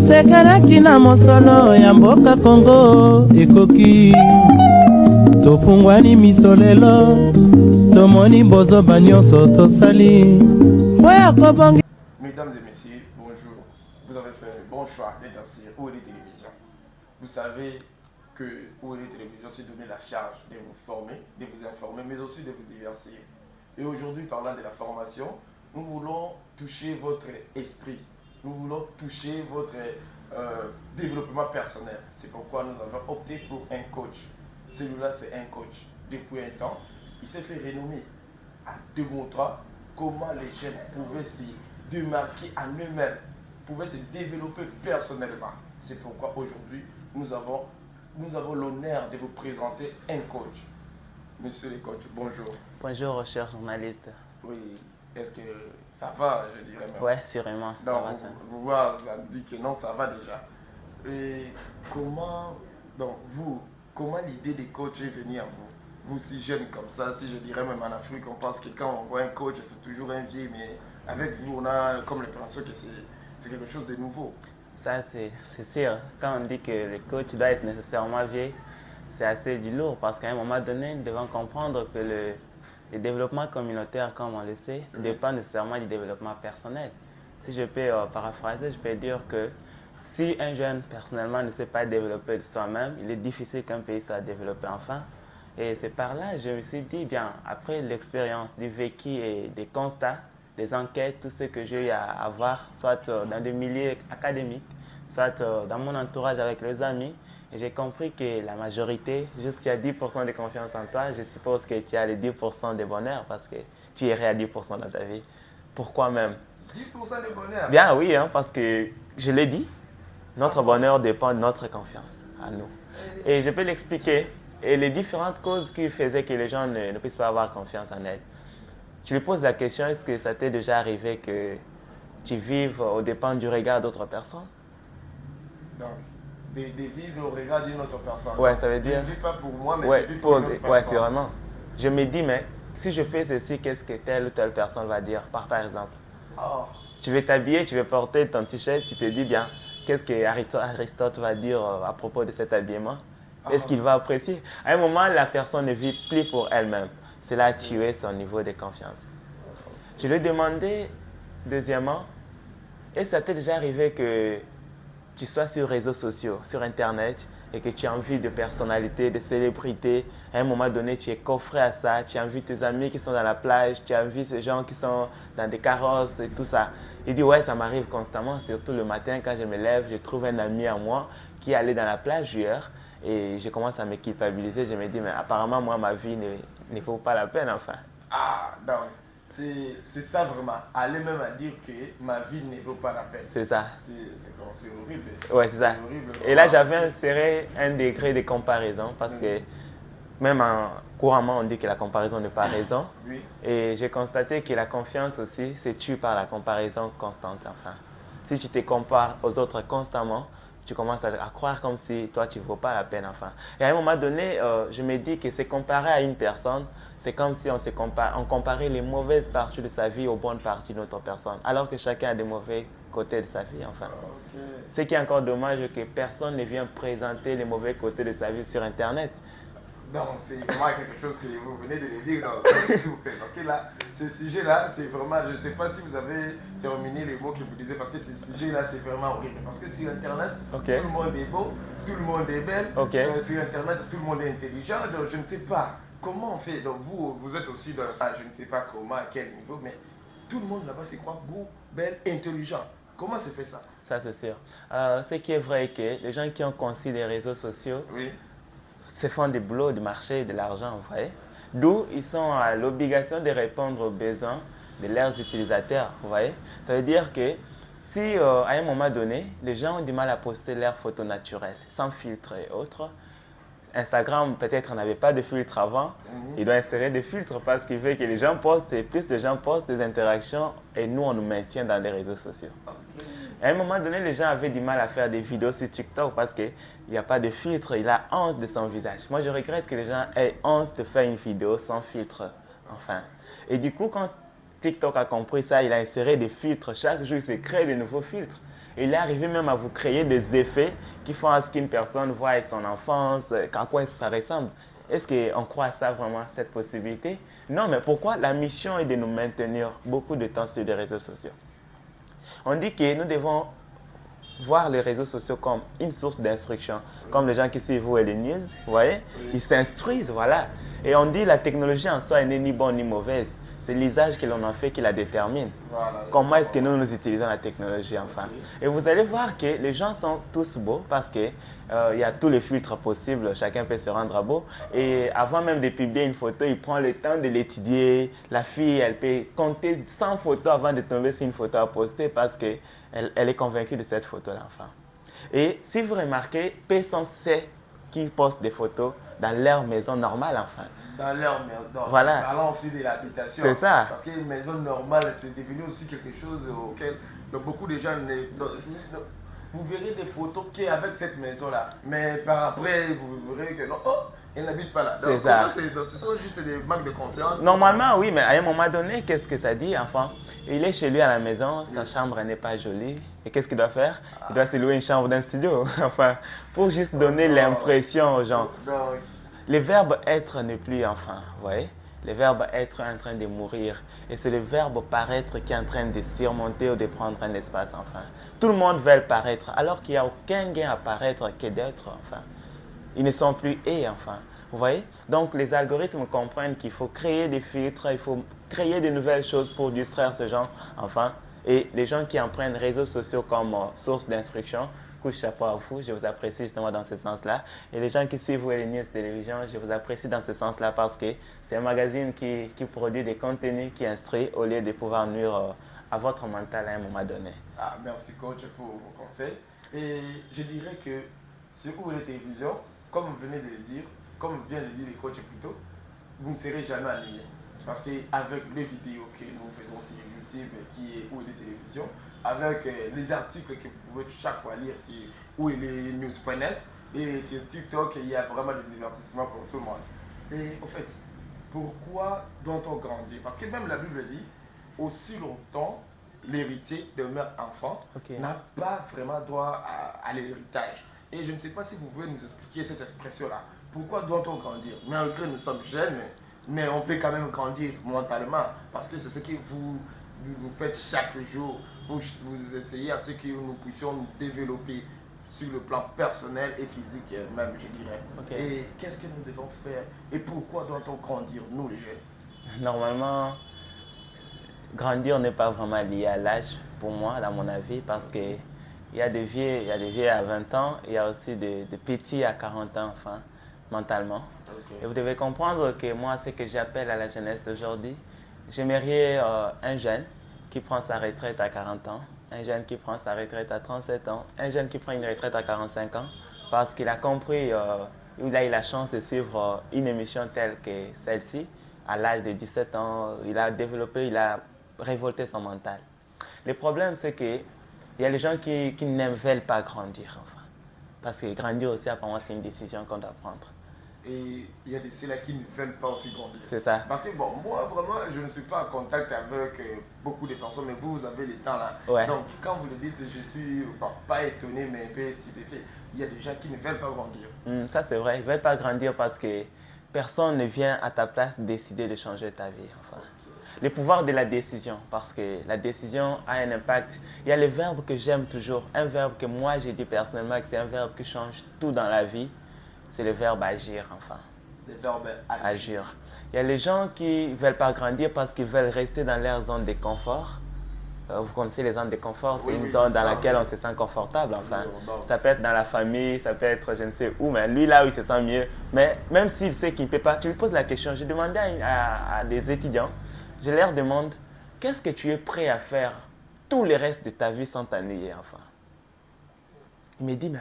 sekelaki na mosolo ya mboka Kongo ekoki tofungwani miso lelo tomoni bozoba nyonso tosali oya kobongi. Mesdames et messieurs, bonjour. Vous avez fait un bon choix d'être sur OLD Télévision. Vous savez que OLD Télévision s'est donné la charge de vous former, de vous informer, mais aussi de vous divertir. Et aujourd'hui, parlant de la formation, nous voulons toucher votre esprit. Nous voulons toucher votre développement personnel. C'est pourquoi nous avons opté pour un coach. Celui-là, c'est un coach. Depuis un temps, il s'est fait renommer en démontrant comment les jeunes pouvaient se démarquer en eux-mêmes, pouvaient se développer personnellement. C'est pourquoi aujourd'hui, nous avons l'honneur de vous présenter un coach. Monsieur le coach, bonjour. Bonjour, cher journaliste. Oui, est-ce que ça va, je dirais même? Oui, sûrement. Donc, vous voyez, dit que non, ça va déjà. Et comment, donc comment l'idée des coachs est venue à vous? Vous si jeune comme ça, si je dirais même en Afrique, on pense que quand on voit un coach, c'est toujours un vieux, mais avec vous, on a comme l'impression que c'est quelque chose de nouveau. Ça, c'est sûr. Quand on dit que le coach doit être nécessairement vieux, c'est assez du lourd parce qu'à un moment donné, nous devons comprendre que le développement communautaire, comme on le sait, dépend nécessairement du développement personnel. Si je peux paraphraser, je peux dire que si un jeune, personnellement, ne sait pas développer de soi-même, il est difficile qu'un pays soit développé enfin. Et c'est par là, je me suis dit, bien, après l'expérience du vécu et des constats, des enquêtes, tout ce que j'ai eu à avoir, soit dans des milieux académiques, soit dans mon entourage avec les amis, et j'ai compris que la majorité, jusqu'à 10% de confiance en toi, je suppose que tu as les 10% de bonheur parce que tu irais à 10% dans ta vie. Pourquoi même? 10% de bonheur? Bien oui, hein, parce que je l'ai dit, notre bonheur dépend de notre confiance à nous. Et je peux l'expliquer. Et les différentes causes qui faisaient que les gens ne puissent pas avoir confiance en elles. Tu lui poses la question, est-ce que ça t'est déjà arrivé que tu vives aux dépens du regard d'autres personnes? Donc, de vivre au regard d'une autre personne. Ouais, ça veut dire... Je ne vis pas pour moi, mais ouais, je vis pour une autre personne. Ouais, c'est vraiment. Je me dis, mais si je fais ceci, qu'est-ce que telle ou telle personne va dire, par exemple? Oh. Tu veux t'habiller, tu veux porter ton t-shirt, tu te dis bien, qu'est-ce que Aristote va dire à propos de cet habillement? Est-ce qu'il va apprécier? À un moment, la personne ne vit plus pour elle-même. Cela a tué son niveau de confiance. Je lui ai demandé, deuxièmement, est-ce que ça t'est déjà arrivé que tu sois sur les réseaux sociaux, sur Internet, et que tu as envie de personnalité, de célébrité, à un moment donné, tu es coffré à ça, tu as envie de tes amis qui sont dans la plage, tu as envie de ces gens qui sont dans des carrosses et tout ça. Il dit, ouais, ça m'arrive constamment, surtout le matin quand je me lève, je trouve un ami à moi qui est allé dans la plage hier. Et je commence à me culpabiliser, je me dis, mais apparemment, moi, ma vie ne vaut pas la peine, enfin. Ah, donc, c'est ça vraiment. Aller même à dire que ma vie ne vaut pas la peine. C'est ça. C'est horrible. Ouais, c'est ça. Horrible, et là, j'avais inséré un degré de comparaison parce que même couramment, on dit que la comparaison n'est pas raison. Oui. Et j'ai constaté que la confiance aussi se tue par la comparaison constante, enfin. Si tu te compares aux autres constamment, tu commences à croire comme si toi, tu ne vaux pas la peine, enfin. Et à un moment donné, je me dis que se comparer à une personne, c'est comme si on comparait les mauvaises parties de sa vie aux bonnes parties de notre personne, alors que chacun a des mauvais côtés de sa vie, enfin. Okay. Ce qui est encore dommage, c'est que personne ne vient présenter les mauvais côtés de sa vie sur Internet. Donc, c'est vraiment quelque chose que vous venez de le dire, s'il vous plaît. Parce que là, ce sujet-là, c'est vraiment, je ne sais pas si vous avez terminé les mots que vous disiez, parce que ce sujet-là, c'est vraiment horrible. Parce que sur Internet, tout le monde est beau, tout le monde est belle. Sur Internet, tout le monde est intelligent. Donc, je ne sais pas comment on fait. Donc, vous êtes aussi dans ça, je ne sais pas comment, à quel niveau, mais tout le monde là-bas se croit beau, belle, intelligent. Comment se fait ça? Ça, c'est sûr. Ce qui est vrai est que les gens qui ont conçu les réseaux sociaux, se font des boulots, du marché, de l'argent, vous voyez. D'où ils sont à l'obligation de répondre aux besoins de leurs utilisateurs, vous voyez. Ça veut dire que si à un moment donné, les gens ont du mal à poster leurs photos naturelles, sans filtre et autres, Instagram peut-être n'avait pas de filtre avant, il doit insérer des filtres parce qu'il veut que les gens postent et plus de gens postent des interactions et nous on nous maintient dans les réseaux sociaux. À un moment donné, les gens avaient du mal à faire des vidéos sur TikTok parce qu'il n'y a pas de filtre, il a honte de son visage. Moi, je regrette que les gens aient honte de faire une vidéo sans filtre, enfin. Et du coup, quand TikTok a compris ça, il a inséré des filtres. Chaque jour, il se crée de nouveaux filtres. Il est arrivé même à vous créer des effets qui font à ce qu'une personne voit son enfance, à quoi ça ressemble. Est-ce qu'on croit à ça vraiment, cette possibilité? Non, mais pourquoi? La mission est de nous maintenir beaucoup de temps sur les réseaux sociaux. On dit que nous devons voir les réseaux sociaux comme une source d'instruction. Comme les gens qui suivent vous et les news, vous voyez, ils s'instruisent, voilà. Et on dit la technologie en soi n'est ni bonne ni mauvaise. C'est l'usage que l'on en fait qui la détermine. Voilà, comment est-ce que nous utilisons la technologie, enfin. Et vous allez voir que les gens sont tous beaux parce que il y a tous les filtres possibles, chacun peut se rendre beau. Et avant même de publier une photo, il prend le temps de l'étudier. La fille, elle peut compter 100 photos avant de tomber sur une photo à poster parce qu'elle est convaincue de cette photo-là, enfin. Et si vous remarquez, personne sait qui poste des photos dans leur maison normale, enfin. Dans leur maison. Voilà. Parlons aussi de l'habitation. C'est ça. Parce qu'une maison normale, c'est devenu aussi quelque chose auquel beaucoup de gens vous verrez des photos qui est avec cette maison-là. Mais par après, vous verrez que non, oh, elle n'habite pas là. Donc, ce sont juste des manques de confiance. Normalement, oui, mais à un moment donné, qu'est-ce que ça dit, enfin? Il est chez lui à la maison, sa chambre n'est pas jolie. Et qu'est-ce qu'il doit faire? Il doit se louer une chambre d'un studio. Enfin, pour juste donner l'impression aux gens. Le verbe être n'est plus, enfin, vous voyez? Le verbe être est en train de mourir. Et c'est le verbe paraître qui est en train de surmonter ou de prendre un espace, enfin. Tout le monde veut paraître, alors qu'il n'y a aucun gain à paraître que d'être, enfin. Ils ne sont plus et, enfin. Vous voyez? Donc, les algorithmes comprennent qu'il faut créer des filtres, il faut créer de nouvelles choses pour distraire ces gens, enfin. Et les gens qui en prennent réseaux sociaux comme source d'instruction, couche chapeau à vous, je vous apprécie justement dans ce sens-là. Et les gens qui suivent les news télévision, je vous apprécie dans ce sens-là parce que c'est un magazine qui produit des contenus qui instruit au lieu de pouvoir nuire à votre mental à un moment donné. Ah, merci coach pour vos conseils. Et je dirais que sur les télévisions, comme vous venez de le dire, comme vient de le dire le coach plutôt, vous ne serez jamais ennuyé. Parce qu'avec les vidéos que nous faisons sur YouTube, qui est les télévisions, avec les articles que vous pouvez chaque fois lire sur news.net et sur TikTok, il y a vraiment du divertissement pour tout le monde. Et au fait, pourquoi doit-on grandir? Parce que même la Bible dit, aussi longtemps, l'héritier demeure enfant, n'a pas vraiment droit à l'héritage. Et je ne sais pas si vous pouvez nous expliquer cette expression-là. Pourquoi doit-on grandir? Malgré nous sommes jeunes, mais on peut quand même grandir mentalement parce que c'est ce que vous faites chaque jour. Vous essayez à ce que nous puissions nous développer sur le plan personnel et physique même, je dirais. Et qu'est-ce que nous devons faire et pourquoi doit-on grandir, nous les jeunes? Normalement, grandir n'est pas vraiment lié à l'âge pour moi, à mon avis, parce que il y a des vieux à 20 ans, il y a aussi des petits à 40 ans, enfin, mentalement. Et vous devez comprendre que moi, ce que j'appelle à la jeunesse d'aujourd'hui, j'aimerais un jeune qui prend sa retraite à 40 ans, un jeune qui prend sa retraite à 37 ans, un jeune qui prend une retraite à 45 ans, parce qu'il a compris, il a eu la chance de suivre une émission telle que celle-ci, à l'âge de 17 ans, il a développé, il a révolté son mental. Le problème, c'est qu'il y a les gens qui ne veulent pas grandir, enfin. Parce que grandir aussi, apparemment, c'est une décision qu'on doit prendre. Et il y a de ceux-là qui ne veulent pas aussi grandir. C'est ça. Parce que bon, moi vraiment, je ne suis pas en contact avec beaucoup de personnes, mais vous avez le temps là. Ouais. Donc quand vous le dites, je suis pas étonné, mais un peu stupéfait. Il y a des gens qui ne veulent pas grandir. Ça c'est vrai, ils ne veulent pas grandir parce que personne ne vient à ta place décider de changer ta vie. Enfin. Le pouvoir de la décision, parce que la décision a un impact. Il y a le verbe que j'aime toujours, un verbe que moi j'ai dit personnellement que c'est un verbe qui change tout dans la vie. C'est le verbe agir, enfin. Le verbe agir. Il y a les gens qui ne veulent pas grandir parce qu'ils veulent rester dans leur zone de confort. Vous connaissez les zones de confort, c'est une zone dans laquelle on se sent confortable, enfin. Ça peut être dans la famille, ça peut être je ne sais où, mais lui là où il se sent mieux. Mais même s'il sait qu'il ne peut pas, tu lui poses la question. J'ai demandé à des étudiants, je leur demande, qu'est-ce que tu es prêt à faire tout le reste de ta vie sans t'ennuyer, enfin. Il me dit, mais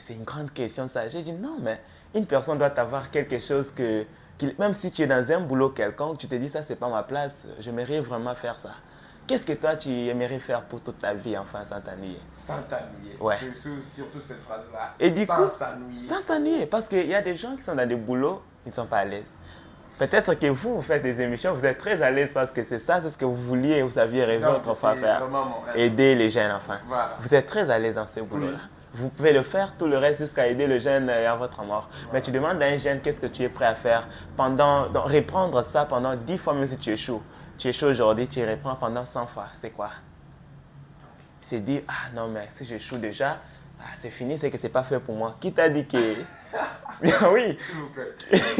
c'est une grande question ça. J'ai dit non, mais une personne doit avoir quelque chose que, même si tu es dans un boulot quelconque, tu te dis ça c'est pas ma place, j'aimerais vraiment faire ça. Qu'est-ce que toi tu aimerais faire pour toute ta vie, enfin, sans t'ennuyer? Sans t'ennuyer, ouais. Surtout cette phrase-là. Et du sans s'ennuyer. Sans s'ennuyer, parce qu'il y a des gens qui sont dans des boulots, ils ne sont pas à l'aise. Peut-être que vous faites des émissions, vous êtes très à l'aise parce que c'est ça, c'est ce que vous vouliez, vous aviez rêvé Donc, autrefois c'est faire. vraiment mon rêve. Aider les jeunes enfants. Voilà. Vous êtes très à l'aise dans ce boulot-là. Oui. Vous pouvez le faire tout le reste jusqu'à aider le jeune à votre mort. Mais tu demandes à un jeune qu'est-ce que tu es prêt à faire donc reprendre ça pendant 10 fois même si tu échoues. Tu échoues aujourd'hui, tu reprends pendant 100 fois. C'est quoi? C'est dire, ah non mais si j'échoue déjà, c'est fini, c'est que c'est pas fait pour moi. Qui t'a dit que... Bien oui. S'il vous plaît.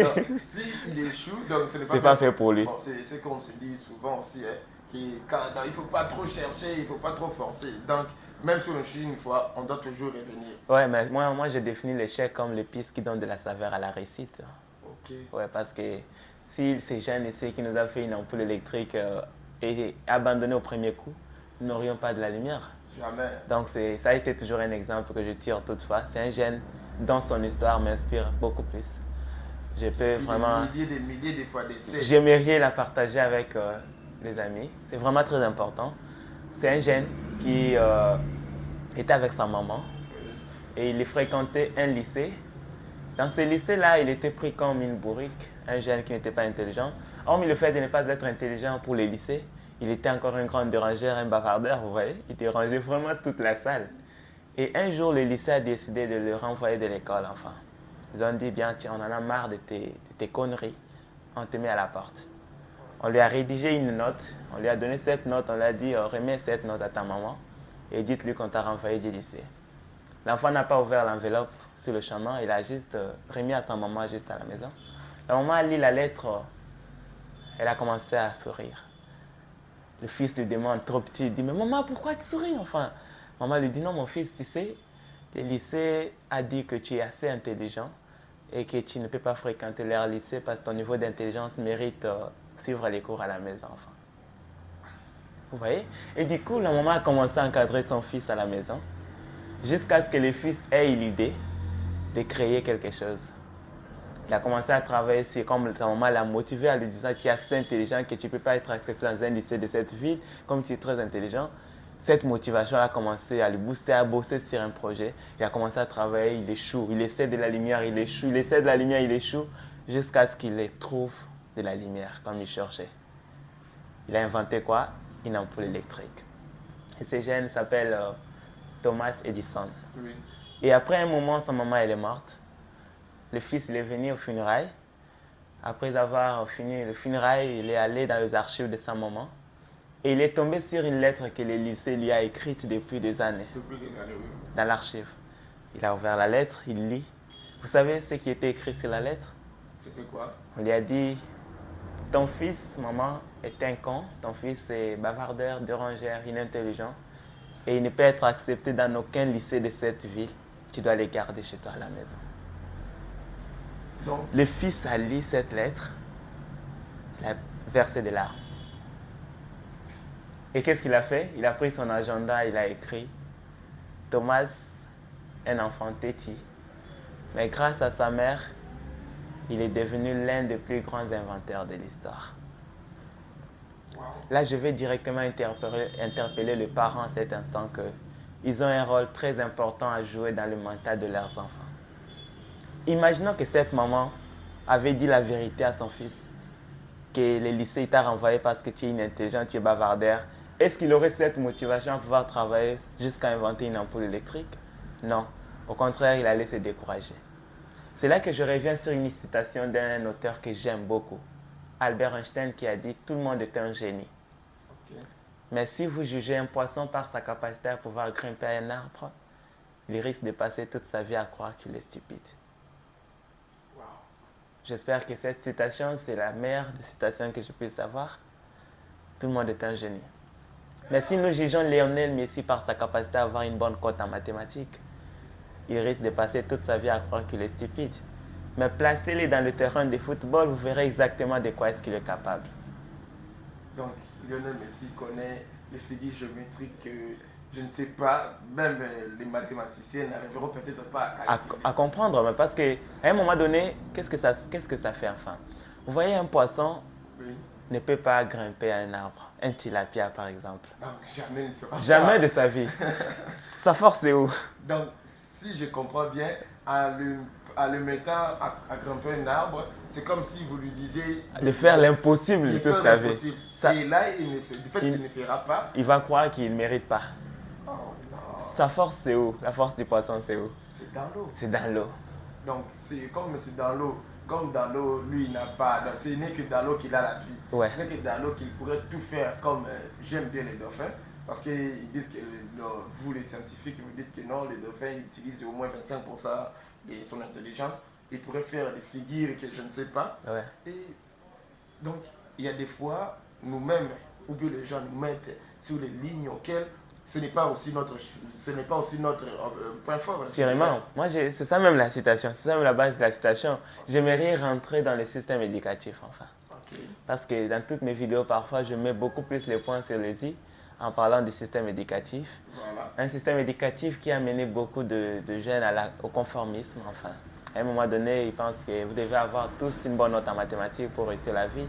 Donc, s'il échoue, donc ce n'est pas fait pour lui. Bon, c'est comme on se dit souvent aussi, hein, il ne faut pas trop chercher, il ne faut pas trop forcer. Donc, même si on échoue une fois, on doit toujours revenir. Ouais, mais moi j'ai défini l'échec comme l'épice qui donne de la saveur à la réussite. Ok. Ouais, parce que si ces jeunes ici qui nous a fait une ampoule électrique et abandonné au premier coup, nous n'aurions pas de la lumière. Jamais. Donc ça a été toujours un exemple que je tire toutefois. C'est un jeune dont son histoire m'inspire beaucoup plus. Je peux vraiment... Des milliers de fois d'essais. J'aimerais la partager avec les amis. C'est vraiment très important. C'est un jeune qui était avec sa maman et il fréquentait un lycée. Dans ce lycée-là, il était pris comme une bourrique, un jeune qui n'était pas intelligent. Hormis le fait de ne pas être intelligent pour les lycées, il était encore un grand dérangeur, un bavardeur, vous voyez. Il dérangeait vraiment toute la salle. Et un jour, le lycée a décidé de le renvoyer de l'école, enfin. Ils ont dit, bien, tiens, on en a marre de tes conneries. On te met à la porte. On lui a rédigé une note, on lui a donné cette note, on lui a dit, remets cette note à ta maman et dites-lui qu'on t'a renvoyé du lycée. L'enfant n'a pas ouvert l'enveloppe sur le chemin, il a juste remis à sa maman juste à la maison. La maman a lu la lettre, elle a commencé à sourire. Le fils lui demande, trop petit, il dit, mais maman, pourquoi tu souris enfin? Maman lui dit, non mon fils, tu sais, le lycée a dit que tu es assez intelligent et que tu ne peux pas fréquenter leur lycée parce que ton niveau d'intelligence mérite suivre les cours à la maison. Enfin. Vous voyez? Et du coup, la maman a commencé à encadrer son fils à la maison jusqu'à ce que le fils ait eu l'idée de créer quelque chose. Il a commencé à travailler sur, comme sa maman l'a motivé en lui disant tu es assez intelligent que tu ne peux pas être accepté dans un lycée de cette ville, comme tu es très intelligent. Cette motivation a commencé à le booster, à bosser sur un projet. Il a commencé à travailler, il échoue, il essaie de la lumière, il échoue, il essaie de la lumière, il échoue, jusqu'à ce qu'il trouve de la lumière comme il cherchait. Il a inventé quoi? Une ampoule électrique. Et ce jeune s'appelle Thomas Edison. Oui. Et après un moment, sa maman elle est morte. Le fils il est venu aux funérailles. Après avoir fini le funérailles, il est allé dans les archives de sa maman. Et il est tombé sur une lettre que le lycée lui a écrite depuis des années. Depuis des années, oui. Dans l'archive. Il a ouvert la lettre, il lit. Vous savez ce qui était écrit sur la lettre? C'était quoi? On lui a dit, ton fils, maman, est un con. Ton fils est bavardeur, dérangeur, inintelligent. Et il ne peut être accepté dans aucun lycée de cette ville. Tu dois les garder chez toi à la maison. Donc, Le fils a lu cette lettre. Il a versé des larmes. Et qu'est-ce qu'il a fait? Il a pris son agenda, il a écrit Thomas, un enfant têtu. Mais grâce à sa mère, il est devenu l'un des plus grands inventeurs de l'histoire. wow. Là, je vais directement interpeller les parents à cet instant qu'ils ont un rôle très important à jouer dans le mental de leurs enfants. Imaginons que cette maman avait dit la vérité à son fils, que le lycée t'a renvoyé parce que tu es inintelligent, tu es bavardeur. Est-ce qu'il aurait cette motivation à pouvoir travailler jusqu'à inventer une ampoule électrique? Non. Au contraire, il allait se décourager. C'est là que je reviens sur une citation d'un auteur que j'aime beaucoup, Albert Einstein, qui a dit « Tout le monde est un génie. Okay. Mais si vous jugez un poisson par sa capacité à pouvoir grimper à un arbre, il risque de passer toute sa vie à croire qu'il est stupide. » Wow. J'espère que cette citation, c'est la meilleure des citations que je puisse avoir. Tout le monde est un génie. Mais si nous jugeons Lionel Messi par sa capacité à avoir une bonne cote en mathématiques, il risque de passer toute sa vie à croire qu'il est stupide. Mais placez-le dans le terrain de football, vous verrez exactement de quoi est-ce qu'il est capable. Donc, Lionel Messi connaît les figures géométriques que je ne sais pas, même les mathématiciens n'arriveront peut-être pas à calculer. À comprendre, mais parce qu'à un moment donné, qu'est-ce que ça fait enfin? Vous voyez, un poisson Oui. ne peut pas grimper à un arbre, un tilapia par exemple. Donc, jamais ne sera Jamais pas. de sa vie. Sa force est où? Donc, si je comprends bien, à le mettant à grimper un arbre, c'est comme si vous lui disiez De faire l'impossible de de tout faire sa l'impossible. vie. Ça, Et là, du fait qu'il ne fera pas, il va croire qu'il ne mérite pas. oh non, Sa force, c'est où? La force du poisson, c'est où? c'est dans l'eau. C'est dans l'eau. Donc, c'est comme c'est dans l'eau. Comme dans l'eau, lui, il n'a pas. Ce n'est que dans l'eau qu'il a la vie. Ouais. Ce n'est que dans l'eau qu'il pourrait tout faire. Comme j'aime bien les dauphins. Parce qu'ils disent que vous, les scientifiques, vous dites que non, les dauphins ils utilisent au moins 25% de son intelligence. Ils pourraient faire des figures que je ne sais pas. Ouais. Et donc, il y a des fois, nous-mêmes, ou bien les gens nous mettent sur les lignes auxquelles ce n'est pas aussi notre point fort. Carrément. Moi, c'est ça même la citation. C'est ça même la base de la citation. J'aimerais rentrer dans le système éducatif, enfin. Ok. Parce que dans toutes mes vidéos, parfois, je mets beaucoup plus les points sur les i en parlant du système éducatif. Voilà. Un système éducatif qui a mené beaucoup de jeunes au conformisme, enfin. À un moment donné, ils pensent que vous devez avoir tous une bonne note en mathématiques pour réussir la vie.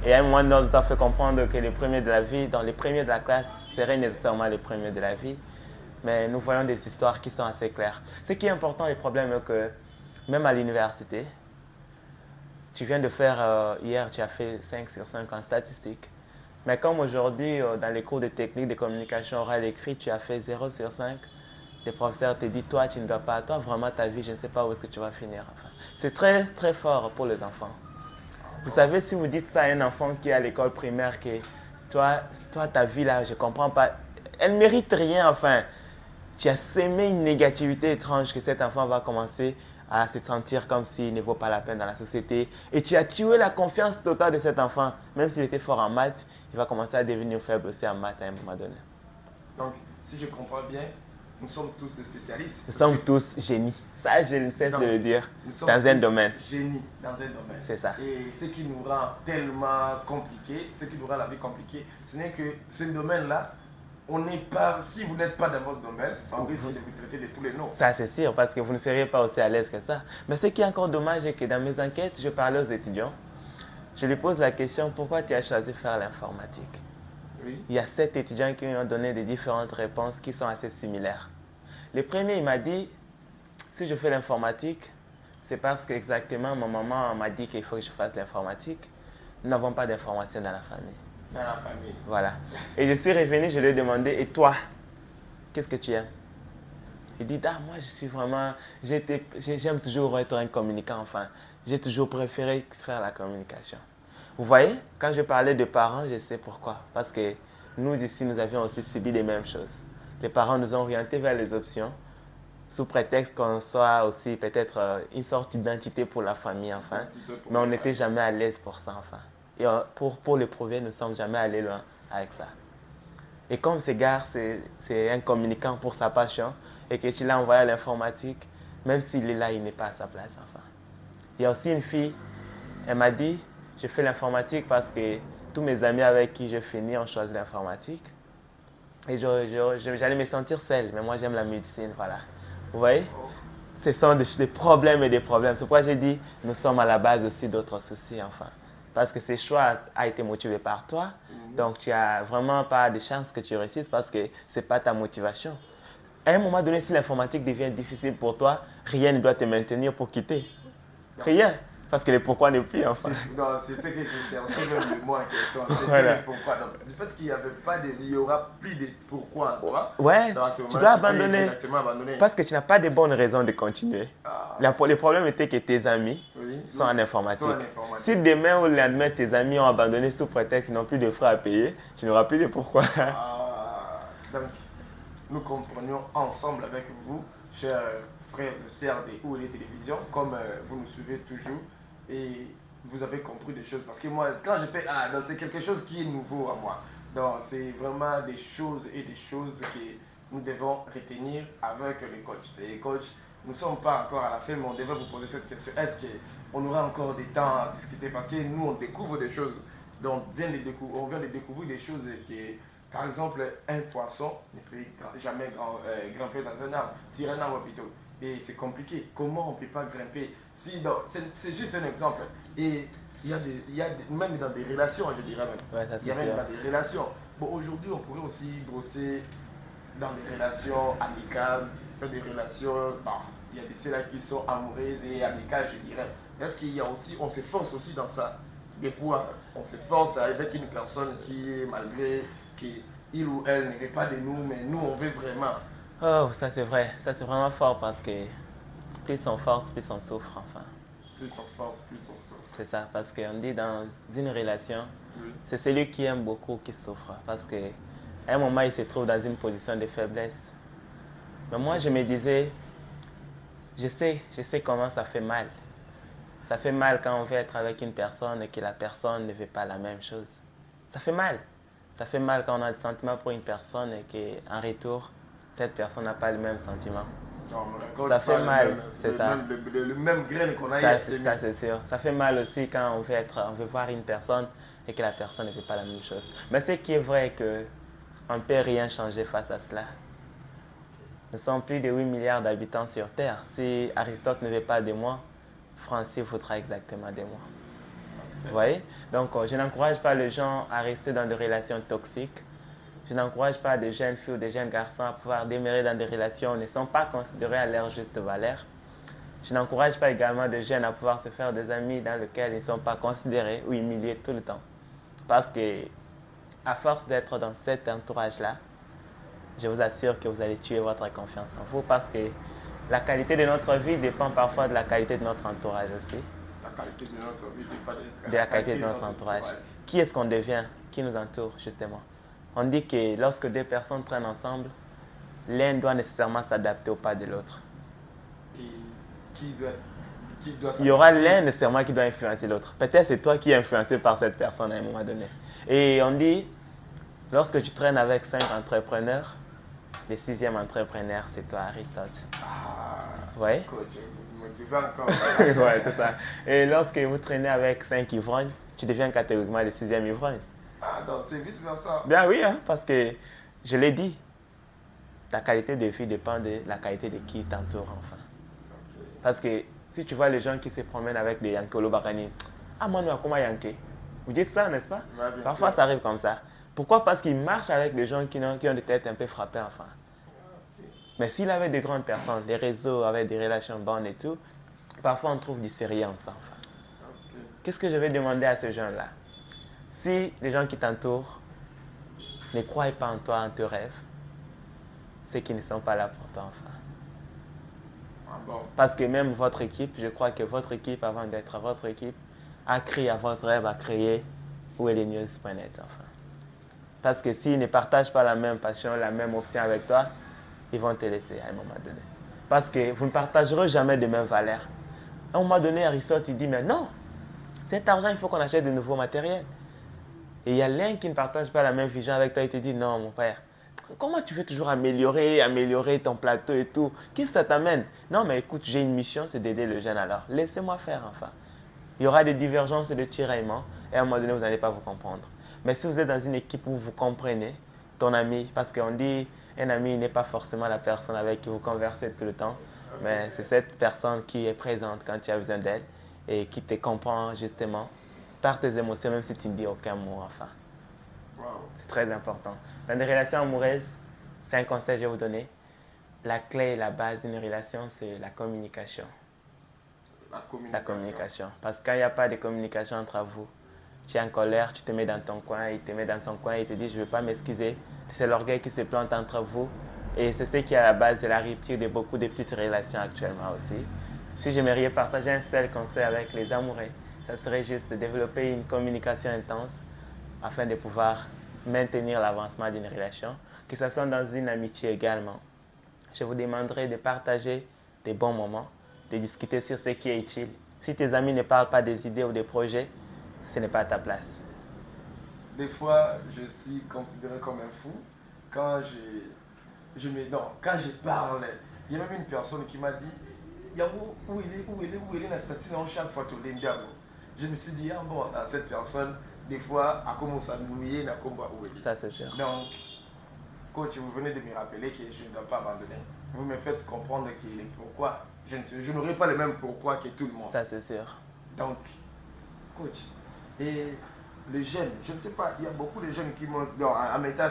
Et à un moment donné, on nous a fait comprendre que les premiers de la vie, dans les premiers de la classe, seraient nécessairement les premiers de la vie. Mais nous voyons des histoires qui sont assez claires. Ce qui est important, le problème est que même à l'université, tu viens de faire, hier, tu as fait 5 sur 5 en statistique. Mais comme aujourd'hui, dans les cours de technique de communication orale et écrite, tu as fait 0 sur 5, les professeurs te disent, toi, tu ne dois pas, toi, vraiment, ta vie, je ne sais pas où est-ce que tu vas finir. Enfin, c'est très, très fort pour les enfants. Vous savez, si vous dites ça à un enfant qui est à l'école primaire, que toi, ta vie là, je ne comprends pas, elle ne mérite rien, enfin. Tu as sémé une négativité étrange que cet enfant va commencer à se sentir comme s'il ne vaut pas la peine dans la société. Et tu as tué la confiance totale de cet enfant. Même s'il était fort en maths, il va commencer à devenir faible aussi en maths à un moment donné. Donc, si je comprends bien, nous sommes tous des spécialistes. Nous sommes tous génies. Ça, je ne cesse de le dire. Nous sommes Dans un tous domaine. Génies dans un domaine. C'est ça. Et ce qui nous rend tellement compliqué, ce qui nous rend la vie compliquée, ce n'est que ce domaine-là, on n'est pas, si vous n'êtes pas dans votre domaine, on risque de vous traiter de tous les noms. Ça, c'est sûr, parce que vous ne seriez pas aussi à l'aise que ça. Mais ce qui est encore dommage est que dans mes enquêtes, je parlais aux étudiants. Je lui pose la question, pourquoi tu as choisi de faire l'informatique? Oui. Il y a 7 étudiants qui m'ont donné des différentes réponses qui sont assez similaires. Le premier, il m'a dit, si je fais l'informatique, c'est parce qu'exactement, ma maman m'a dit qu'il faut que je fasse l'informatique. Nous n'avons pas d'informations dans la famille. Dans la famille. Voilà. Et je suis revenu, je lui ai demandé, et toi, qu'est-ce que tu aimes? Il dit, ah, moi, je suis vraiment, j'aime toujours être un communicant, enfin. J'ai toujours préféré faire la communication. Vous voyez, quand je parlais de parents, je sais pourquoi. Parce que nous, ici, nous avions aussi subi les mêmes choses. Les parents nous ont orientés vers les options, sous prétexte qu'on soit aussi peut-être une sorte d'identité pour la famille, enfin. Mais on n'était jamais à l'aise pour ça, enfin. Et pour le prouver, nous ne sommes jamais allés loin avec ça. Et comme ce gars, c'est un communicant pour sa passion, et que tu l'as envoyé à l'informatique, même s'il est là, il n'est pas à sa place, enfin. Il y a aussi une fille, elle m'a dit, je fais l'informatique parce que tous mes amis avec qui je finis ont choisi l'informatique. Et j'allais me sentir seule, mais moi j'aime la médecine, voilà. Vous voyez? Ce sont des problèmes et des problèmes. C'est pourquoi j'ai dit, nous sommes à la base aussi d'autres soucis, enfin. Parce que ce choix a été motivé par toi, donc tu n'as vraiment pas de chance que tu réussisses parce que ce n'est pas ta motivation. À un moment donné, si l'informatique devient difficile pour toi, rien ne doit te maintenir pour quitter. Rien. Parce que le pourquoi n'est plus, enfin. Non, c'est ce que je cherchais même le mot en question. C'était Voilà. le pourquoi. Donc, du fait qu'il n'y avait pas de, il y aura plus de pourquoi en toi. Ouais, dans ce moment, tu dois peux abandonner. exactement abandonner. Parce que tu n'as pas de bonnes raisons de continuer. Ah, Le problème était que tes amis oui, sont en informatique. sont en informatique. Si demain ou le lendemain, tes amis ont abandonné sous prétexte qu'ils n'ont plus de frais à payer, tu n'auras plus de pourquoi. Donc, nous comprenions ensemble avec vous, chers frères et sœurs des OLD Télévision, comme vous nous suivez toujours, et vous avez compris des choses. Parce que moi, quand je fais donc c'est quelque chose qui est nouveau à moi. Donc, c'est vraiment des choses et des choses que nous devons retenir avec les coachs. Les coachs, nous ne sommes pas encore à la fin, mais on devait vous poser cette question. Est-ce qu'on aura encore des temps à discuter? Parce que nous, on découvre des choses. Donc, on vient de découvrir des choses qui, par exemple, un poisson ne peut jamais grimper dans un arbre, sur un arbre plutôt. Et c'est compliqué. Comment on ne peut pas grimper? C'est juste un exemple. Et il y a même dans des relations, je dirais même. Ouais, ça, Il y a même dans des relations. Bon, aujourd'hui, on pourrait aussi brosser dans des relations amicales, dans des relations il y a de ceux-là qui sont amoureuses et amicales, je dirais. Est-ce qu'il y a aussi, on s'efforce aussi dans ça? Des fois, on s'efforce avec une personne qui est malgré qu'il ou elle ne veut pas de nous, mais nous, on veut vraiment. Oh, ça c'est vrai. Ça c'est vraiment fort parce que plus on force, plus on souffre, enfin. Plus on force, plus on souffre. C'est ça, parce qu'on dit dans une relation, Oui. c'est celui qui aime beaucoup qui souffre. Parce qu'à un moment, il se trouve dans une position de faiblesse. Mais moi, je me disais, je sais comment ça fait mal. Ça fait mal quand on veut être avec une personne et que la personne ne veut pas la même chose. Ça fait mal. Ça fait mal quand on a des sentiments pour une personne et qu'en retour, cette personne n'a pas le même sentiment. Non, Ça fait mal, c'est ça. Le même grain qu'on a Ça, eu. c'est sûr. Ça fait mal aussi quand on veut voir une personne et que la personne ne veut pas la même chose. Mais ce qui est vrai est qu'on ne peut rien changer face à cela. Nous sommes plus de 8 milliards d'habitants sur Terre. Si Aristote ne veut pas de moi, Francis voudra exactement de moi. Vous voyez? Donc, je n'encourage pas les gens à rester dans des relations toxiques. Je n'encourage pas des jeunes filles ou des jeunes garçons à pouvoir demeurer dans des relations qui ne sont pas considérées à leur juste valeur. Je n'encourage pas également des jeunes à pouvoir se faire des amis dans lesquels ils ne sont pas considérés ou humiliés tout le temps. Parce que, à force d'être dans cet entourage-là, je vous assure que vous allez tuer votre confiance en vous parce que la qualité de notre vie dépend parfois de la qualité de notre entourage aussi. La qualité de notre vie dépend de la qualité de notre entourage. Qui est-ce qu'on devient? Qui nous entoure justement? On dit que lorsque deux personnes traînent ensemble, l'un doit nécessairement s'adapter au pas de l'autre. Et qui doit Il y aura l'un nécessairement qui doit influencer l'autre. Peut-être c'est toi qui es influencé par cette personne à un moment donné. Et on dit, lorsque tu traînes avec 5 entrepreneurs, le 6e entrepreneur, c'est toi, Aristote. Ouais. Coach, vous me motivez encore. Ouais, c'est ça. Et lorsque vous traînez avec 5 ivrognes, tu deviens catégoriquement le 6e ivrogne. Ah, donc c'est vice-versa. Bien oui, hein, parce que je l'ai dit, ta qualité de vie dépend de la qualité de qui t'entoure, enfin. Okay. Parce que si tu vois les gens qui se promènent avec des Yankolo Bakani, ah, moi, nous, comment Yanké? Vous dites ça, n'est-ce pas? Ouais, parfois, sûr. ça arrive comme ça. Pourquoi? Parce qu'ils marchent avec des gens qui ont des têtes un peu frappées, enfin. Okay. Mais s'il avait des grandes personnes, des réseaux avec des relations bonnes et tout, parfois on trouve du sérieux en ça, enfin. Okay. Qu'est-ce que je vais demander à ces gens-là? Si les gens qui t'entourent ne croient pas en toi, en tes rêves, c'est qu'ils ne sont pas là pour toi, enfin. Ah bon. Parce que même votre équipe, je crois que votre équipe, avant d'être votre équipe, a créé à votre rêve, a créé ouelenews.net, enfin. Parce que s'ils ne partagent pas la même passion, la même option avec toi, ils vont te laisser à un moment donné. Parce que vous ne partagerez jamais de mêmes valeurs. À un moment donné, Aristote, il dit, mais non, cet argent, il faut qu'on achète de nouveaux matériels. Et il y a l'un qui ne partage pas la même vision avec toi, il te dit, non, mon père, comment tu veux toujours améliorer ton plateau et tout? Qu'est-ce que ça t'amène? Non, mais écoute, j'ai une mission, c'est d'aider le jeune alors. Laissez-moi faire, enfin. Il y aura des divergences et des tiraillements, et à un moment donné, vous n'allez pas vous comprendre. Mais si vous êtes dans une équipe où vous comprenez ton ami, parce qu'on dit, un ami n'est pas forcément la personne avec qui vous conversez tout le temps, mais c'est cette personne qui est présente quand tu as besoin d'elle et qui te comprend justement par tes émotions, même si tu ne dis aucun mot, enfin. Wow. C'est très important. Dans des relations amoureuses, c'est un conseil que je vais vous donner. La clé et la base d'une relation, c'est la communication. La communication. Parce que quand il n'y a pas de communication entre vous, tu es en colère, tu te mets dans ton coin, il te met dans son coin, il te dit je ne veux pas m'excuser. C'est l'orgueil qui se plante entre vous. Et c'est ce qui est à la base de la rupture de beaucoup de petites relations actuellement aussi. Si j'aimerais partager un seul conseil avec les amoureux, ça serait juste de développer une communication intense afin de pouvoir maintenir l'avancement d'une relation, que ce soit dans une amitié également. Je vous demanderai de partager des bons moments, de discuter sur ce qui est utile. Si tes amis ne parlent pas des idées ou des projets, ce n'est pas à ta place. Des fois, je suis considéré comme un fou quand quand je parle. Il y a même une personne qui m'a dit où il est la station chaque fois tout le monde. Je me suis dit, ah bon, cette personne, des fois, a commencé à nous mouiller, n'a pas où il est. Ça, c'est sûr. Donc, coach, vous venez de me rappeler que je ne dois pas abandonner. Vous me faites comprendre qu'il est pourquoi. Je n'aurai pas le même pourquoi que tout le monde. Ça, c'est sûr. Donc, coach, et les jeunes, je ne sais pas, il y a beaucoup de jeunes qui m'ont, bon, en mettant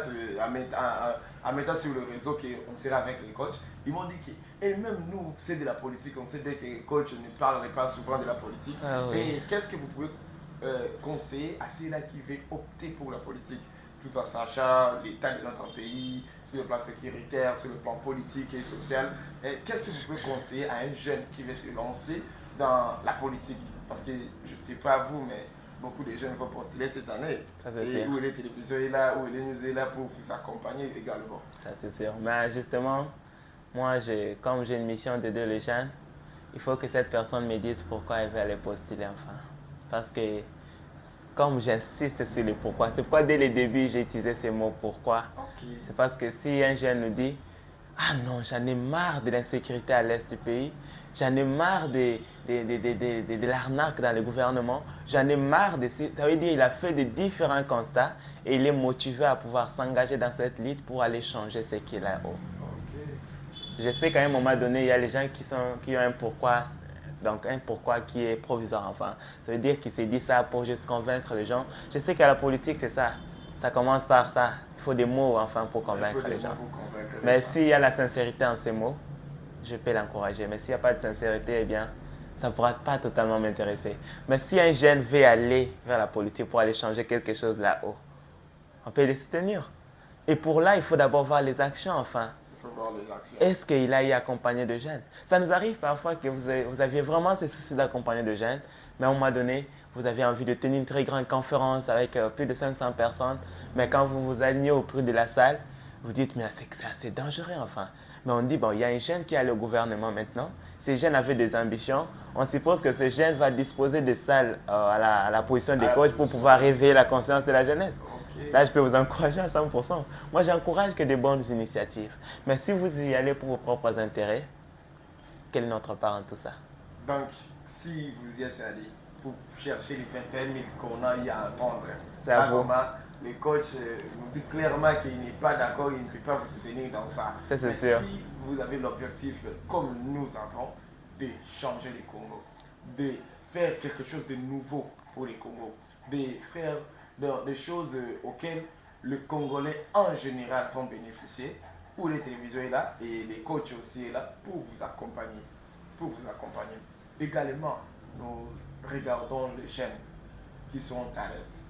sur le réseau qu'on sera avec les coachs, ils m'ont dit que, et même nous, c'est de la politique, on sait bien que les coachs ne parlent pas souvent de la politique. Ah oui. Et qu'est-ce que vous pouvez conseiller à ceux-là qui veulent opter pour la politique, tout en sachant l'état de notre pays, sur le plan sécuritaire, sur le plan politique et social? Qu'est-ce que vous pouvez conseiller à un jeune qui veut se lancer dans la politique? Parce que je ne sais pas vous, mais beaucoup de jeunes vont postuler cette année. Ça, c'est Et sûr. où les télévisions est là, où les news est là pour vous accompagner également. Ça, c'est sûr. Mais justement, moi, comme j'ai une mission d'aider les jeunes, il faut que cette personne me dise pourquoi elle veut aller postuler enfin. Parce que, comme j'insiste sur le pourquoi, c'est pourquoi dès le début j'ai utilisé ces mots pourquoi. Ok. C'est parce que si un jeune nous dit ah non, j'en ai marre de l'insécurité à l'est du pays, j'en ai marre de l'arnaque dans le gouvernement, j'en ai marre de ça. Ça veut dire qu'il a fait de différents constats et il est motivé à pouvoir s'engager dans cette lutte pour aller changer ce qu'il a haut. Je sais qu'à un moment donné, il y a les gens qui ont un pourquoi, donc un pourquoi qui est provisoire. Enfin, ça veut dire qu'ils se disent ça pour juste convaincre les gens. Je sais qu'à la politique, c'est ça. Ça commence par ça. Il faut des mots enfin pour convaincre les gens. Mais s'il y a la sincérité en ces mots, je peux l'encourager. Mais s'il n'y a pas de sincérité, eh bien, ça ne pourra pas totalement m'intéresser. Mais si un jeune veut aller vers la politique pour aller changer quelque chose là-haut, on peut les soutenir. Et pour là, il faut d'abord voir les actions, enfin. Il faut voir les actions. Est-ce qu'il a eu accompagné de jeunes? Ça nous arrive parfois que vous aviez vraiment ce souci d'accompagner de jeunes, mais à un moment donné, vous avez envie de tenir une très grande conférence avec plus de 500 personnes, mais quand vous vous alignez au prix de la salle, vous dites, mais c'est assez dangereux, enfin. Mais on dit, bon, il y a un jeune qui est allé au gouvernement maintenant, ces jeunes avaient des ambitions, on suppose que ce jeune va disposer de salles à la position des coachs pour pouvoir réveiller la conscience de la jeunesse. Là, je peux vous encourager à 100%. Moi, j'encourage que des bonnes initiatives. Mais si vous y allez pour vos propres intérêts, quelle est notre part en tout ça? Donc, si vous y êtes allé pour chercher les 21 000 qu'on a eu à entendre, C'est à vous. vraiment, le coach vous dit clairement qu'il n'est pas d'accord, il ne peut pas vous soutenir dans ça. Ça, c'est Mais sûr. si vous avez l'objectif, comme nous avons, de changer les Congos, de faire quelque chose de nouveau pour les Congos, de faire des choses auxquelles les Congolais en général vont bénéficier, où les télévisions est là et les coachs aussi est là pour vous accompagner. Pour vous accompagner. Également, nous regardons les chaînes qui sont à l'Est.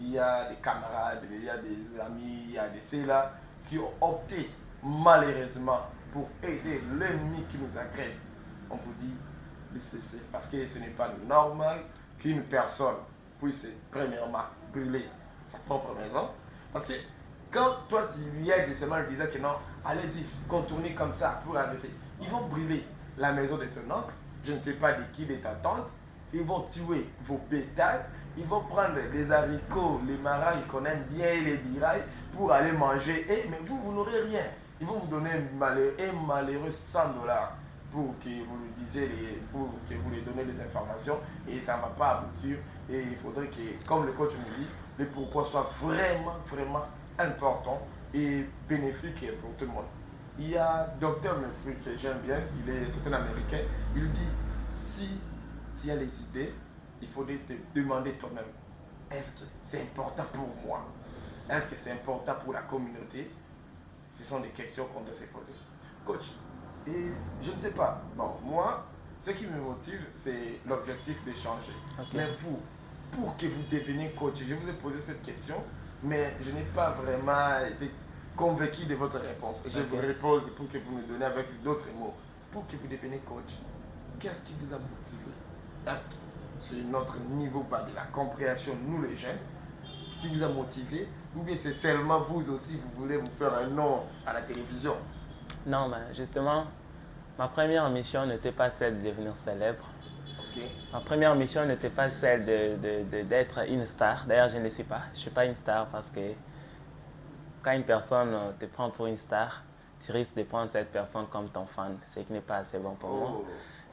Il y a des camarades, il y a des amis, il y a des ceux-là qui ont opté malheureusement pour aider l'ennemi qui nous agresse. On vous dit de cesser parce que ce n'est pas normal qu'une personne puisse premièrement brûler sa propre maison. Parce que quand toi tu lui aides seulement lui disais que non, allez-y, contournez comme ça pour arriver. Ils vont brûler la maison de ton oncle, je ne sais pas de qui, de ta tante. Ils vont tuer vos bétails. Ils vont prendre les haricots, les marailles qu'on aime bien et les dirailles pour aller manger. Mais vous n'aurez rien. Ils vont vous donner un malheureux 100 $ pour que vous lui disiez, pour que vous lui donnez les informations et ça ne va pas aboutir. Et il faudrait que, comme le coach nous dit, le pourquoi soit vraiment, vraiment important et bénéfique pour tout le monde. Il y a Dr Murphy que j'aime bien, c'est un Américain, il dit, si tu as les idées, il faudrait te demander toi-même, est-ce que c'est important pour moi? Est-ce que c'est important pour la communauté? Ce sont des questions qu'on doit se poser. Coach, et je ne sais pas, bon, moi, ce qui me motive, c'est l'objectif de changer. Okay. Mais vous, pour que vous deveniez coach, je vous ai posé cette question, mais je n'ai pas vraiment été convaincu de votre réponse. Je vous repose pour que vous me donnez avec d'autres mots. Pour que vous deveniez coach, qu'est-ce qui vous a motivé? Est-ce que c'est notre niveau bas de la compréhension, nous les jeunes, qui vous a motivé? Ou bien c'est seulement vous aussi, vous voulez vous faire un nom à la télévision? Non, mais justement, ma première mission n'était pas celle de devenir célèbre. Okay. Ma première mission n'était pas celle d'être une star. D'ailleurs, je ne le suis pas. Je ne suis pas une star parce que quand une personne te prend pour une star, tu risques de prendre cette personne comme ton fan, ce qui n'est pas assez bon pour moi.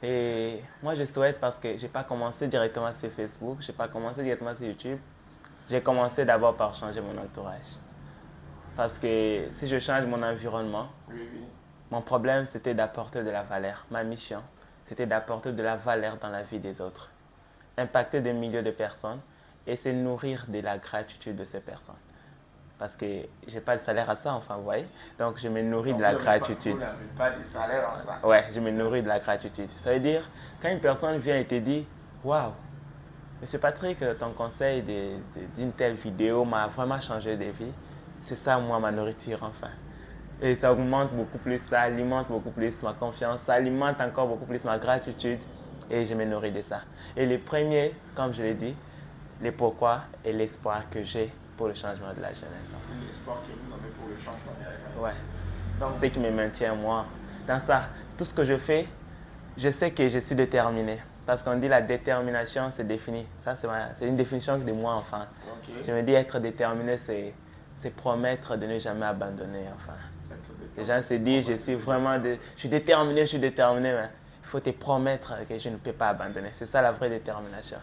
Et moi, je souhaite, parce que je n'ai pas commencé directement sur Facebook, je n'ai pas commencé directement sur YouTube. J'ai commencé d'abord par changer mon entourage. Parce que si je change mon environnement, mon problème, c'était d'apporter de la valeur. Ma mission, c'était d'apporter de la valeur dans la vie des autres. Impacter des milliers de personnes et c'est nourrir de la gratitude de ces personnes. Parce que je n'ai pas de salaire à ça, enfin, vous voyez. Donc, je me nourris de la gratitude. Vous n'avez pas de salaire à ça. Ouais, je me nourris de la gratitude. Ça veut dire, quand une personne vient et te dit, waouh, Monsieur Patrick, ton conseil d'une telle vidéo m'a vraiment changé de vie. C'est ça, moi, ma nourriture, enfin. Et ça augmente beaucoup plus, ça alimente beaucoup plus ma confiance, ça alimente encore beaucoup plus ma gratitude et je me nourris de ça. Et le premier, comme je l'ai dit, le pourquoi et l'espoir que j'ai pour le changement de la jeunesse. L'espoir que vous avez pour le changement de la jeunesse. Ouais. Donc, C'est ce qui me maintient, moi. Dans ça, tout ce que je fais, je sais que je suis déterminé. Parce qu'on dit la détermination, c'est défini. Ça, c'est une définition de moi, enfin. ok. Je me dis être déterminé, c'est promettre de ne jamais abandonner, enfin. Les gens se disent, je suis déterminé, mais il faut te promettre que je ne peux pas abandonner. C'est ça la vraie détermination.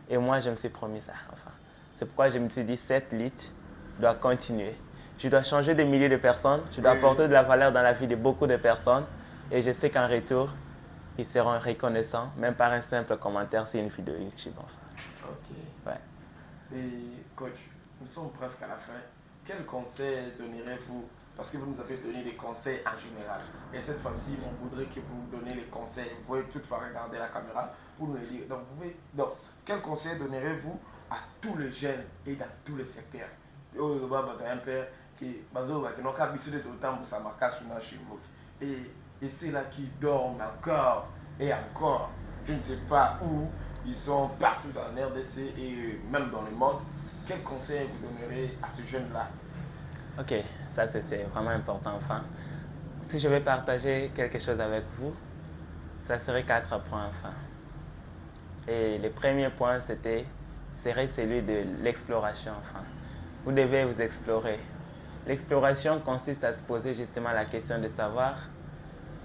Et moi, je me suis promis ça, enfin. C'est pourquoi je me suis dit, cette lutte doit continuer. Je dois changer de milliers de personnes, je dois apporter de la valeur dans la vie de beaucoup de personnes. Et je sais qu'en retour, ils seront reconnaissants, même par un simple commentaire sur une vidéo YouTube, enfin. Ok. Ouais. Et coach, nous sommes presque à la fin. Quel conseil donnerez-vous? Parce que vous nous avez donné des conseils en général. Et cette fois-ci, on voudrait que vous donniez les conseils. Vous pouvez toutefois regarder la caméra pour nous les dire. Donc, quel conseil donnerez-vous à tous les jeunes et dans tous les secteurs? Un père qui n'a qu'à habituer de tout le temps pour sa marque chez vous. Et c'est là qui dorment encore et encore. Je ne sais pas où. Ils sont partout dans la RDC et même dans le monde. Quel conseil vous donnerez à ce jeune-là? Ok, ça c'est vraiment important, enfin. Si je vais partager quelque chose avec vous, ça serait 4 points, enfin. Et le premier point, serait celui de l'exploration, enfin. Vous devez vous explorer. L'exploration consiste à se poser justement la question de savoir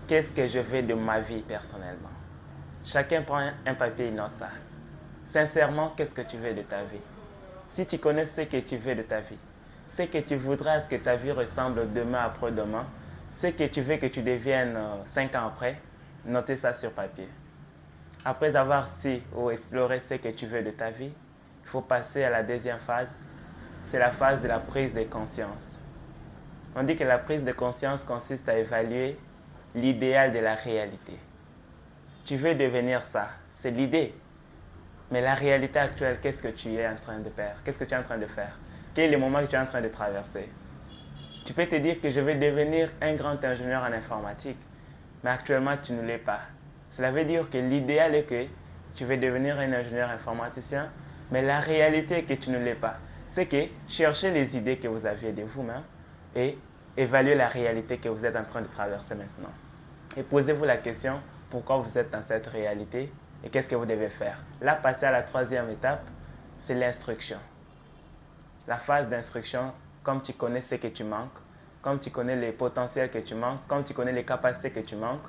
qu'est-ce que je veux de ma vie personnellement. Chacun prend un papier et note ça. Sincèrement, qu'est-ce que tu veux de ta vie? Si tu connais ce que tu veux de ta vie, ce que tu voudras à ce que ta vie ressemble demain après-demain, ce que tu veux que tu deviennes 5 ans après, notez ça sur papier. Après avoir su ou exploré ce que tu veux de ta vie, il faut passer à la deuxième phase. C'est la phase de la prise de conscience. On dit que la prise de conscience consiste à évaluer l'idéal de la réalité. Tu veux devenir ça, c'est l'idée. Mais la réalité actuelle, qu'est-ce que tu es en train de faire? Qu'est-ce que tu es en train de faire? Quel est le moment que tu es en train de traverser? Tu peux te dire que je vais devenir un grand ingénieur en informatique, mais actuellement tu ne l'es pas. Cela veut dire que l'idéal est que tu veux devenir un ingénieur informaticien, mais la réalité est que tu ne l'es pas. C'est que cherchez les idées que vous aviez de vous-même et évaluez la réalité que vous êtes en train de traverser maintenant. Et posez-vous la question, pourquoi vous êtes dans cette réalité et qu'est-ce que vous devez faire? Là, passer à la troisième étape, c'est l'instruction. La phase d'instruction, comme tu connais ce que tu manques, comme tu connais les potentiels que tu manques, comme tu connais les capacités que tu manques,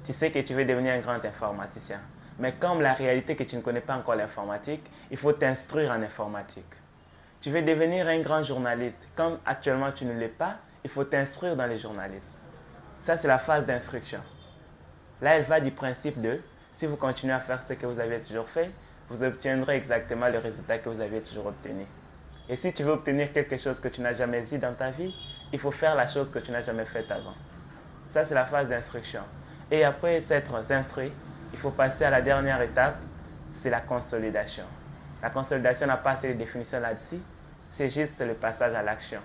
tu sais que tu veux devenir un grand informaticien. Mais comme la réalité que tu ne connais pas encore l'informatique, il faut t'instruire en informatique. Tu veux devenir un grand journaliste. Comme actuellement tu ne l'es pas, il faut t'instruire dans le journalisme. Ça, c'est la phase d'instruction. Là, elle va du principe de, si vous continuez à faire ce que vous avez toujours fait, vous obtiendrez exactement le résultat que vous avez toujours obtenu. Et si tu veux obtenir quelque chose que tu n'as jamais eu dans ta vie, il faut faire la chose que tu n'as jamais faite avant. Ça, c'est la phase d'instruction. Et après s'être instruit, il faut passer à la dernière étape, c'est la consolidation. La consolidation n'a pas assez de définition là-dessus, c'est juste le passage à l'action.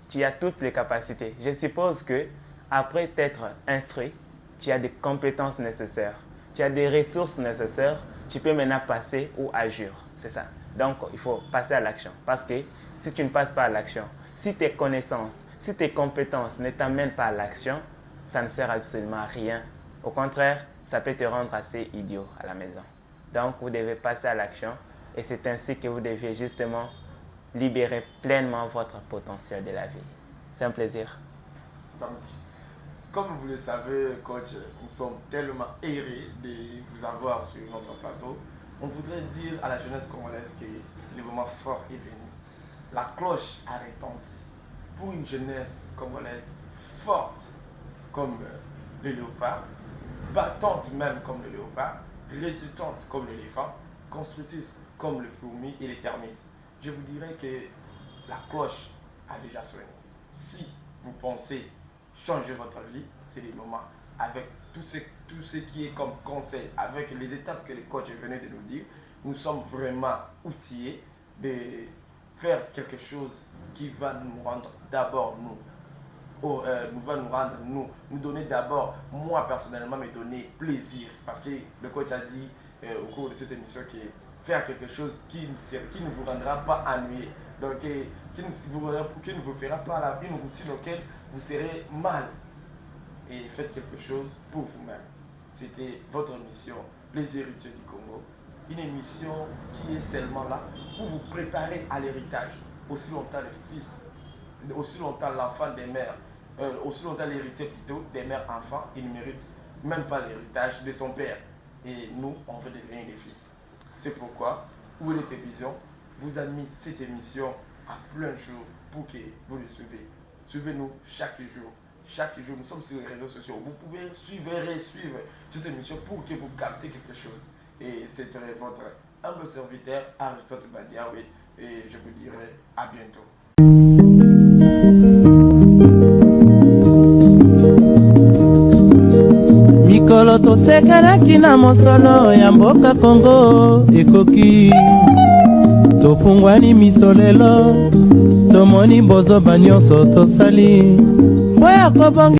Tu as toutes les capacités. Je suppose que après t'être instruit, tu as des compétences nécessaires, tu as des ressources nécessaires, tu peux maintenant passer ou agir. C'est ça. Donc, il faut passer à l'action. Parce que si tu ne passes pas à l'action, si tes connaissances, si tes compétences ne t'amènent pas à l'action, ça ne sert absolument à rien. Au contraire, ça peut te rendre assez idiot à la maison. Donc, vous devez passer à l'action et c'est ainsi que vous devez justement libérer pleinement votre potentiel de la vie. C'est un plaisir. Donc, comme vous le savez, coach, nous sommes tellement heureux de vous avoir sur notre plateau. On voudrait dire à la jeunesse congolaise que le moment fort est venu. La cloche a retenti. Pour une jeunesse congolaise forte comme le léopard, battante même comme le léopard, résistante comme l'éléphant, constructrice comme le fourmi et les termites. Je vous dirais que la cloche a déjà sonné. Si vous pensez changer votre vie, c'est le moment. Avec tout ce qui est comme conseil, avec les étapes que le coach venait de nous dire, nous sommes vraiment outillés de faire quelque chose qui va nous rendre d'abord nous donner d'abord, moi personnellement, me donner plaisir. Parce que le coach a dit au cours de cette émission que faire quelque chose qui ne vous rendra pas ennuyé, donc qui ne vous fera pas une routine auquel vous serez mal. Et faites quelque chose pour vous-même. C'était votre émission, Les Héritiers du Congo. Une émission qui est seulement là pour vous préparer à l'héritage. Aussi longtemps le fils, aussi longtemps l'enfant des mères, aussi longtemps l'héritier plutôt des mères enfants, il ne mérite même pas l'héritage de son père. Et nous, on veut devenir des fils. C'est pourquoi Où est la télévision vous a mis cette émission à plein jour pour que vous le suivez. Suivez-nous chaque jour. Chaque jour, nous sommes sur les réseaux sociaux. Vous pouvez suivre et suivre cette émission pour que vous captez quelque chose. Et c'était votre humble serviteur, Aristote Badiaoui. Et je vous dirai à bientôt. mikolo tosekelaki na mosolo ya mboka Kongo ekoki tofungwani miso lelo tomoni bozoba nyonso tosali po ya kobongi